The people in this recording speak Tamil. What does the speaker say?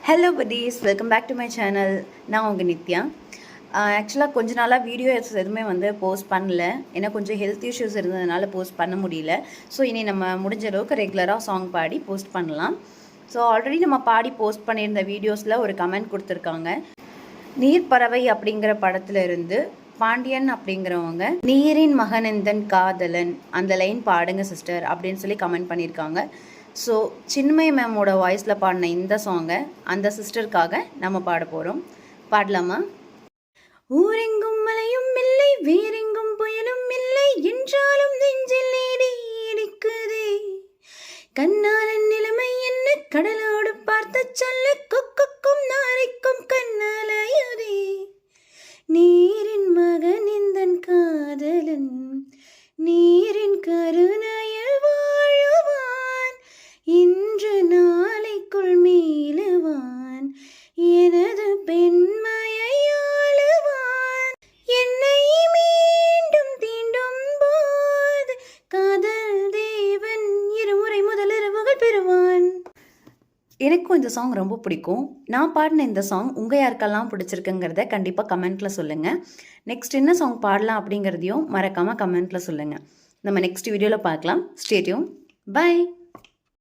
Hello buddies, welcome back to my channel. நான் உங்கள் நித்யா. ஆக்சுவலாக கொஞ்ச நாளாக வீடியோஸ் எதுவுமே போஸ்ட் பண்ணல. ஏன்னா கொஞ்சம் ஹெல்த் இஷ்யூஸ் இருந்ததுனால போஸ்ட் பண்ண முடியல. ஸோ இனி நம்ம முடிஞ்ச அளவுக்கு ரெகுலராக சாங் பாடி போஸ்ட் பண்ணலாம். ஸோ ஆல்ரெடி நம்ம பாடி போஸ்ட் பண்ணியிருந்த வீடியோஸில் ஒரு கமெண்ட் கொடுத்துருக்காங்க. நீர்ப்பறவை அப்படிங்கிற படத்துல இருந்து பாண்டியன் அப்படிங்கிறவங்க நீரின் மகனந்தன் காதலன் அந்த லைன் பாடுங்க சிஸ்டர் அப்படின்னு சொல்லி கமெண்ட் பண்ணியிருக்காங்க. ஸோ சின்மய மேமோட வாய்ஸில் பாடின இந்த சாங்கை அந்த சிஸ்டருக்காக நம்ம பாட போகிறோம். பாடலாமா? ஊரெங்கும் மலையும் இல்லை, வேறெங்கும் புயலும் இல்லை, என்றாலும் நெஞ்சில் நீடி இடிக்குதே. கண்ணாலன் நிலைமை என்ன, கடலோடு பார்த்த சொல்ல, கொக்கும் நாரைக்கும் கண்ணாலயுதே. நீரின் மகன் இந்தன் காதலன், நீரின் கருணையில் வாழுவான், இன்று நாளைக்குள் மீளுவான், எனது பெண்மையை ஆளுவான். என்னை மீண்டும் தீண்டும் போது காதல் தேவன் இருமுறை முதல் இரவுகள் பெறுவான். எனக்கும் இந்த சாங் ரொம்ப பிடிக்கும். நான் பாடின இந்த சாங் உங்கள் யாருக்கெல்லாம் பிடிச்சிருக்குங்கிறத கண்டிப்பாக கமெண்ட்டில் சொல்லுங்கள். நெக்ஸ்ட் என்ன சாங் பாடலாம் அப்படிங்கிறதையும் மறக்காமல் கமெண்ட்டில் சொல்லுங்கள். நம்ம நெக்ஸ்ட் வீடியோவில் பார்க்கலாம். Stay tune. பை.